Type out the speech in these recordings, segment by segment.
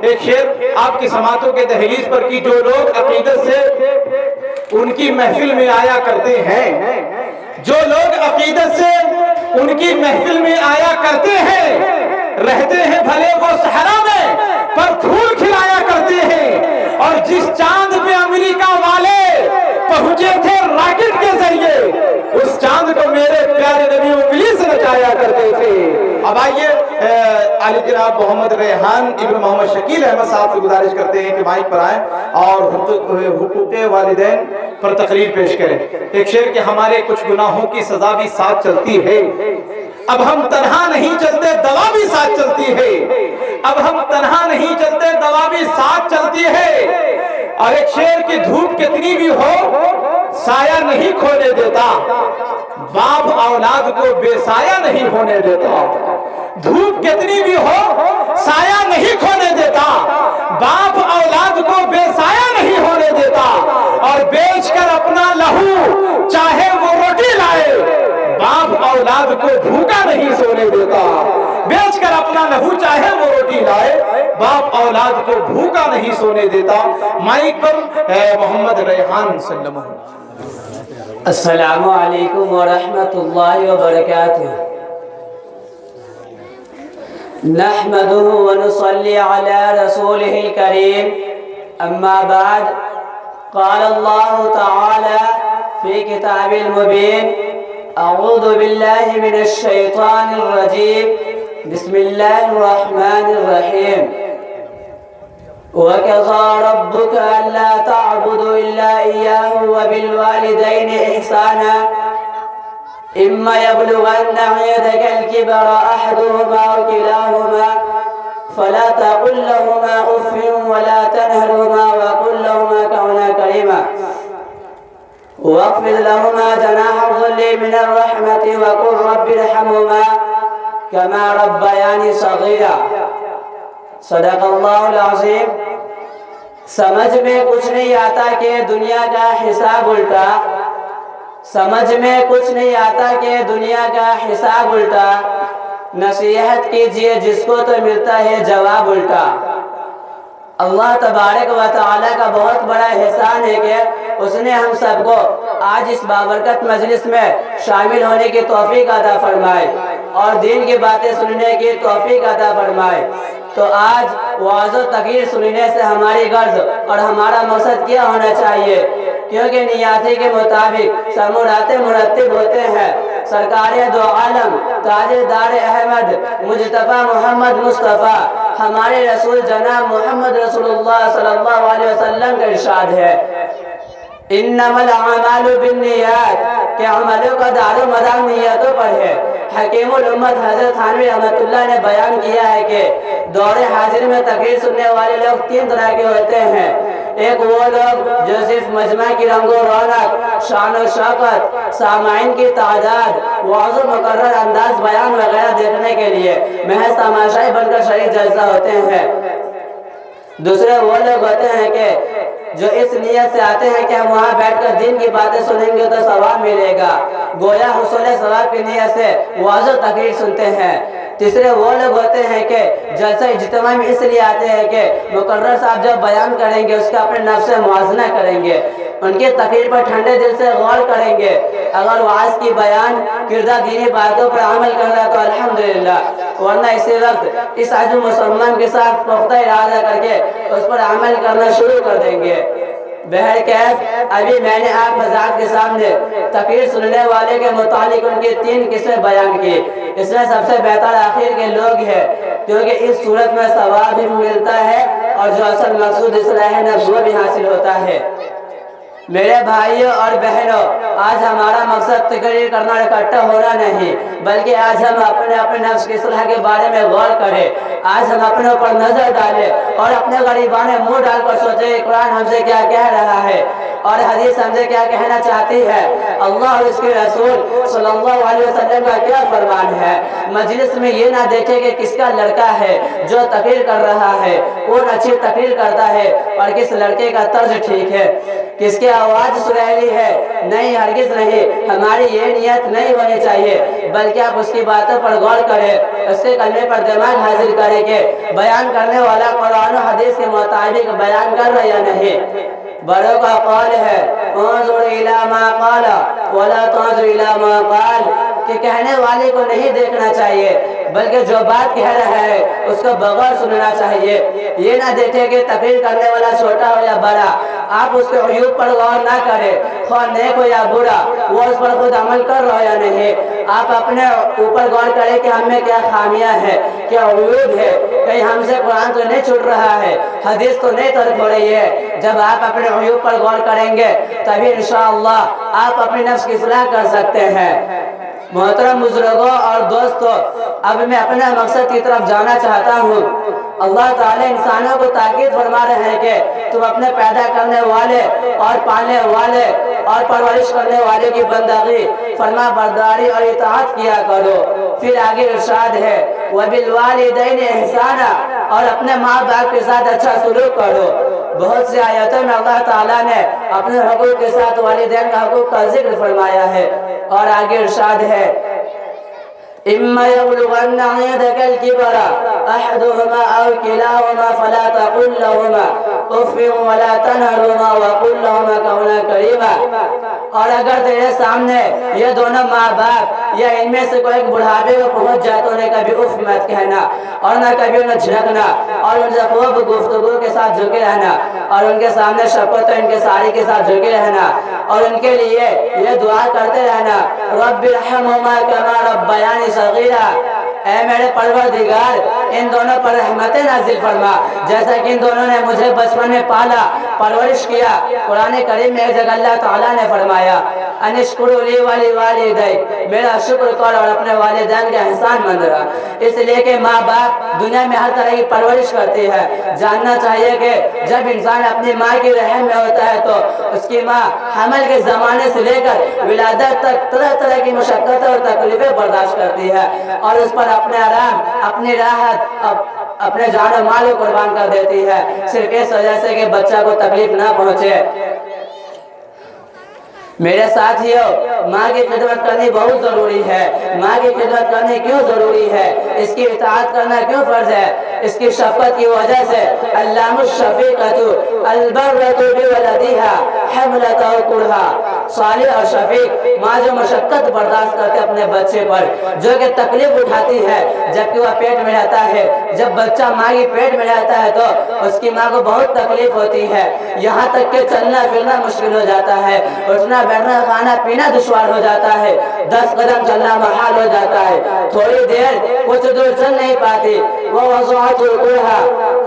ایک شعر آپ کی سماعتوں کے دہلیز پر کی، جو لوگ عقیدت سے ان کی محفل میں آیا کرتے ہیں، جو لوگ عقیدت سے ان کی محفل میں آیا کرتے ہیں، رہتے ہیں بھلے وہ صحرا میں پر پھول کھلایا کرتے ہیں، اور جس چاند پہ امریکہ والے پہنچے تھے راکٹ کے ذریعے، اس چاند کو میرے پیارے نبی انگلی سے نچایا کرتے تھے۔ اب آئیے عالی جناب محمد ریحان ابن محمد شکیل احمد صاحب سے گزارش کرتے ہیں کہ مائک پر آئیں اور حقوق والدین پر تقریر پیش کریں۔ ایک شعر کہ ہمارے کچھ گناہوں کی سزا بھی ساتھ چلتی ہے، اب ہم تنہا نہیں چلتے دوا بھی ساتھ چلتی ہے، اب ہم تنہا نہیں چلتے دوا بھی ساتھ چلتی ہے۔ اور ایک شعر کی دھوپ کتنی بھی ہو سایہ نہیں کھونے دیتا، باپ اولاد کو بے سایہ نہیں ہونے دیتا۔ دھوپ کتنی بھی ہو سایہ نہیں کھونے دیتا، باپ اولاد کو بے سایہ نہیں ہونے دیتا، اور بیچ کر اپنا لہو چاہے وہ روٹی لائے، باپ اولاد کو بھوکا نہیں سونے دیتا۔ بیچ کر اپنا لہو چاہے وہ روٹی لائے، باپ اولاد کو بھوکا نہیں سونے دیتا۔ مائک پر محمد ریحان صلی اللہ علیہ وسلم۔ السلام علیکم ورحمۃ اللہ وبرکاتہ۔ نحمده ونصلي على رسوله الكريم، اما بعد، قال الله تعالى في كتاب المبين، اعوذ بالله من الشيطان الرجيم، بسم الله الرحمن الرحيم، وَكَذَا رَبُّكَ أَلَّا تَعْبُدُوا إِلَّا إِيَّاهُ وَبِالْوَالِدَيْنِ إِحْسَانًا إِمَّا يَبْلُغَنَّ عِندَكَ الْكِبَرَ أَحَدُهُمَا أَوْ كِلَاهُمَا فَلَا تَقُل لَّهُمَا أُفٍّ وَلَا تَنْهَرْهُمَا وَقُل لَّهُمَا قَوْلًا كَرِيمًا وَاخْفِضْ لَهُمَا جَنَاحَ الذُّلِّ مِنَ الرَّحْمَةِ وَقُل رَّبِّ ارْحَمْهُمَا كَمَا رَبَّيَانِي صَغِيرًا۔ صدق اللہ العظیم۔ سمجھ میں کچھ نہیں آتا کہ دنیا کا حساب الٹا، سمجھ میں کچھ نہیں آتا کہ دنیا کا حساب الٹا، نصیحت کیجئے جس کو تو ملتا ہے جواب الٹا۔ اللہ تبارک و تعالیٰ کا بہت بڑا احسان ہے کہ اس نے ہم سب کو آج اس بابرکت مجلس میں شامل ہونے کی توفیق عطا فرمائے اور دین کی باتیں سننے کی توفیق عطا فرمائے۔ تو آج وعظ و تقریر سننے سے ہماری غرض اور ہمارا مقصد کیا ہونا چاہیے، کیونکہ نیاتی کے مطابق سمورات مرتب ہوتے ہیں۔ سرکار دو عالم تاجدار احمد مجتبی محمد مصطفیٰ ہمارے رسول جناب محمد رسول اللہ صلی اللہ علیہ وسلم کا ارشاد ہے، انما الاعمال بالنیات، کہ عملوں کا دار و مدار نیتوں پر ہے۔ حکیم الامت حضرت تھانوی رحمۃ اللہ نے بیان کیا ہے کہ دور حاضر میں تقریر سننے والے لوگ تین طرح کے ہوتے ہیں۔ ایک وہ لوگ جو صرف مجمع کی رنگ و رونق، شان و شوکت، سامعین کی تعداد، وعظ و مقرر انداز بیان وغیرہ دیکھنے کے لیے محض تماشائی بن کر شریک جلسہ ہوتے ہیں۔ دوسرے وہ لوگ ہوتے ہیں کہ جو اس نیت سے آتے ہیں کہ ہم وہاں بیٹھ کر دین کی باتیں سنیں گے تو ثواب ملے گا، گویا حصول ثواب کی نیت سے وعظ و تقریر سنتے ہیں۔ تیسرے وہ لوگ ہوتے ہیں کہ جلسہ اجتماع میں اس لیے آتے ہیں کہ مقرر صاحب جب بیان کریں گے اس کا اپنے نفس سے موازنہ کریں گے، ان کی تقریر پر ٹھنڈے دل سے غور کریں گے، اگر وعظ کی بیان کردہ دینی باتوں پر عمل کر رہا تو الحمدللہ، ورنہ اسی وقت اس عجم مسلمان کے ساتھ پختہ ارادہ کر کے اس پر عمل کرنا شروع کر دیں گے۔ بہرکیف ابھی میں نے آپ حضرات کے سامنے تقریر سننے والے کے متعلق ان کی تین قسمیں بیان کی۔ اس میں سب سے بہتر آخر کے لوگ ہیں، کیونکہ اس صورت میں ثواب بھی ملتا ہے اور جو اصل مقصود اصلاح نفس وہ بھی حاصل ہوتا ہے۔ میرے بھائیوں اور بہنوں، آج ہمارا مقصد تقریر کرنا اور اکٹھا ہونا نہیں، بلکہ آج ہم اپنے نفس کی اصلاح کے بارے میں غور کریں۔ آج ہم اپنے اوپر نظر ڈالیں اور اپنے غریبانے منہ ڈال کر سوچیں قرآن ہم سے کیا کہہ رہا ہے اور حدیث ہم سے کیا کہنا چاہتی ہے، اللہ اور اس کے رسول صلی اللہ علیہ وسلم کا کیا فرمان ہے۔ مجلس میں یہ نہ دیکھیں کہ کس کا لڑکا ہے جو تقریر کر رہا ہے، کون اچھی تقریر کرتا ہے اور کس لڑکے کا طرز ٹھیک ہے، کس کی آواز سریلی ہے۔ نہیں، ہرگز نہیں، ہماری یہ نیت نہیں ہونی چاہیے، بلکہ آپ اس کی باتوں پر غور کریں، اس کے کلمے پر دماغ حاضر کریں کہ بیان کرنے والا قرآن و حدیث کے مطابق بیان کر رہے یا نہیں؟ بڑوں کا قول ہے انظر الی ما قال ولا تنظر الی ما قال، کہ کہنے والے کو نہیں دیکھنا چاہیے بلکہ جو بات کہہ رہا ہے اس کو بغور سننا چاہیے۔ یہ نہ دیکھے کہ تقریر کرنے والا چھوٹا ہو یا بڑا، آپ اس کے عیوب پر غور نہ کریں، خواہ نیک ہو یا برا، وہ اس پر خود عمل کر رہا یا نہیں۔ آپ اپنے اوپر غور کریں کہ ہم میں کیا خامیاں ہیں، کیا عیوب ہے، کہیں ہم سے قرآن تو نہیں چھوٹ رہا ہے، حدیث تو نہیں ترک ہو رہی ہے۔ جب آپ اپنے عیوب پر غور کریں گے تبھی انشاءاللہ آپ اپنے نفس کی اصلاح کر سکتے ہیں۔ محترم بزرگوں اور دوستوں، اب میں اپنے مقصد کی طرف جانا چاہتا ہوں۔ اللہ تعالی انسانوں کو تاکید فرما رہے ہیں کہ تم اپنے پیدا کرنے والے اور پالنے والے اور پرورش کرنے والے کی بندگی، فرما برداری اور اطاعت کیا کرو۔ پھر آگے ارشاد ہے وَبِالْوَالِدَيْنِ احسانا، اور اپنے ماں باپ کے ساتھ اچھا سلوک کرو۔ بہت سی آیتوں میں اللہ تعالیٰ نے اپنے حقوق کے ساتھ والدین کا حقوق کا ذکر فرمایا ہے، اور آگے ارشاد ہے إِمَّا يَبْلُغَنَّ عِندَكَ الْكِبَرَ أَحَدُهُمَا أَوْ كِلَاهُمَا فَلَا تَقُل لَّهُمَا أُفٍّ وَلَا تَنْهَرْهُمَا وَقُل لَّهُمَا قَوْلًا كَرِيمًا، اور اگر تیرے سامنے یہ دونوں ماں باپ یا ان میں سے کوئی ایک بڑھاپے کو پہنچ جائے تو انہیں کبھی اف مت کہنا، اور نہ کبھی انہیں جھڑکنا، اور ان سے خوب گفتگو کے ساتھ جھکے رہنا، اور ان کے سامنے شفقت و انکساری کے ساتھ جھکے رہنا، اور ان کے لیے یہ دعا کرتے رہنا رب ارحمہما کما ربیانی صغیرا، اے میرے پروردگار ان دونوں پر رحمت نازل فرما جیسا کہ ان دونوں نے مجھے بچپن میں پالا پرورش کیا۔ قرآن کریم میں ایک جگہ اللہ تعالیٰ نے فرمایا انشکر لی ولی والدیک، میرا شکر کر اور اپنے والدین کا احسان مند رہا۔ اس لیے کہ ماں باپ دنیا میں ہر طرح کی پرورش کرتی ہے۔ جاننا چاہیے کہ جب انسان اپنی ماں کی رحم میں ہوتا ہے تو اس کی ماں حمل کے زمانے سے لے کر ولادت تک طرح طرح کی مشقتیں اور تکلیفیں برداشت کرتی ہے، اور اس پر اپنے آرام، اپنی راحت، اپنے جان و مال کو قربان کر دیتی ہے، صرف اس وجہ سے کہ بچہ کو تکلیف نہ پہنچے۔ میرے ساتھیوں، ماں کی خدمت کرنی بہت ضروری ہے۔ ماں کی خدمت کرنی کیوں ضروری ہے، اس کی اطاعت کرنا کیوں فرض ہے؟ اس کی شفقت کی وجہ سے علام الشفیقۃ البرۃ بولدہا حملۃ کرہا، صالح اور شفیق ماں جو مشقت برداشت کرتے اپنے بچے پر، جو کہ تکلیف اٹھاتی ہے جبکہ وہ پیٹ میں رہتا ہے۔ جب بچہ ماں کی پیٹ میں رہتا ہے تو اس کی ماں کو بہت تکلیف ہوتی ہے، یہاں تک کہ چلنا پھرنا مشکل ہو جاتا ہے، اٹھنا بیٹھنا کھانا پینا دشوار ہو جاتا ہے، 10 قدم چلنا محال ہو جاتا ہے، تھوڑی دیر کچھ دور چل نہیں پاتی۔ وہ وضعت القرحہ،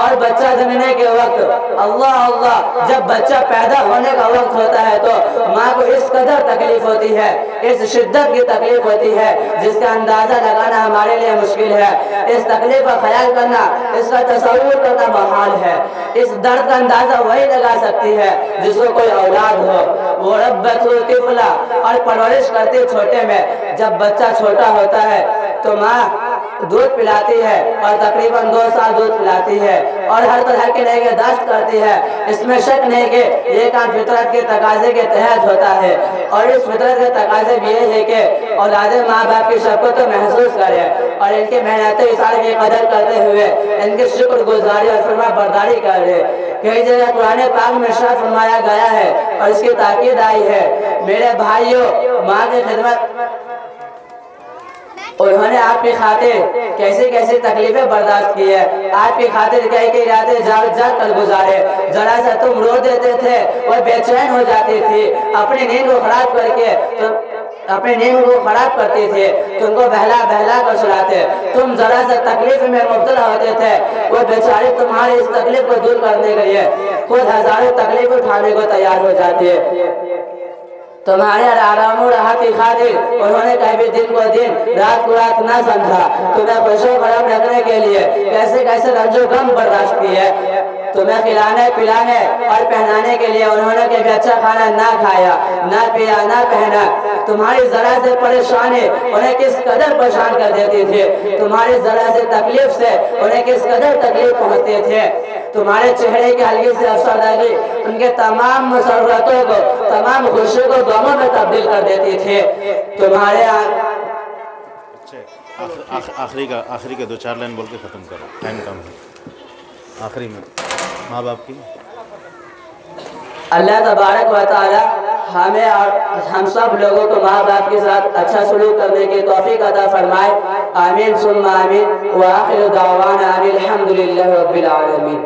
اور بچہ جننے کے وقت اللہ اللہ جب بچہ پیدا ہونے کا وقت ہوتا ہے تو ماں کو اس قدر تکلیف ہوتی ہے، اس شدت کی تکلیف ہوتی ہے جس کا اندازہ لگانا ہمارے لیے مشکل ہے۔ اس تکلیف کا خیال کرنا، اس کا تصور کرنا محال ہے۔ اس درد کا اندازہ وہی لگا سکتی ہے جس کو کوئی اولاد ہو۔ وہ ربت الطفلہ، اور پرورش کرتی چھوٹے میں، جب بچہ چھوٹا ہوتا ہے تو ماں دودھ پلاتی ہے اور تقریباً 2 سال دودھ پلاتی ہے اور ہر طرح کی نگہداشت کرتی ہے۔ اس میں شک نہیں کہ یہ کام فطرت کے تقاضے کے تحت ہوتا ہے، اور اس فطرت کے تقاضے بھی یہ ہے کہ اولاد ماں باپ کی شفقت کو محسوس کرے اور ان کی محنت اشارے کی قدر کرتے ہوئے ان کی شکر گزاری اور فرما برداری کرے۔ کئی جگہ قرآن پاک میں ارشاد فرمایا گیا ہے اور اس کی تاکید آئی ہے میرے بھائیوں، ماں کی خدمت انہوں نے آپ کی خاطر کیسی کیسی تکلیفیں برداشت کی ہے، آپ کی خاطر کئی کئی راتیں جاگ جاگ کر گزارے، ذرا سا تم رو دیتے تھے وہ بے چین ہو جاتی تھی، اپنی نیند کو خراب کر کے اپنی نیند کو خراب کرتی تھی، تم کو بہلا بہلا کر سلاتے، تم ذرا سا تکلیف میں مبتلا ہوتے تھے، وہ بیچاری تمہاری اس تکلیف کو دور کرنے کے لیے خود ہزاروں تکلیف اٹھانے کو تیار ہو جاتی ہے۔ تمہارے آرام و راحت کی خاطر انہوں نے کبھی دن کو دن رات کو رات نہ سمجھا، تمہیں خوش و خراب رکھنے کے لیے کیسے کیسے رنج و غم برداشت کی ہے، تمہیں کھلانے پلانے اور پہنانے کے لیے انہوں نے کبھی اچھا کھانا نہ کھایا، نہ پیا، نہ پہنا، تمہاری ذرا سے پریشانی انہیں کس قدر پریشان کر دیتی تھی، تمہاری ذرا سے تکلیف سے انہیں کس قدر تکلیف پہنچتے تھے، تمہارے چہرے کی ہلکی سی افسردگی ان کے تمام مسرتوں کو، تمام خوشی کو غموں میں تبدیل کر دیتی تھی، تمہارے آخری کے 2-4 لائن بول کے ختم کرو، ٹائم کم ہے، آخری میں ماں باپ کی. اللہ تبارک و تعالی ہمیں اور ہم سب لوگوں کو ماں باپ کے ساتھ اچھا سلوک کرنے کی توفیق عطا فرمائے. آمین ثم آمین. وآخر دعوانا الحمد للہ رب العالمین.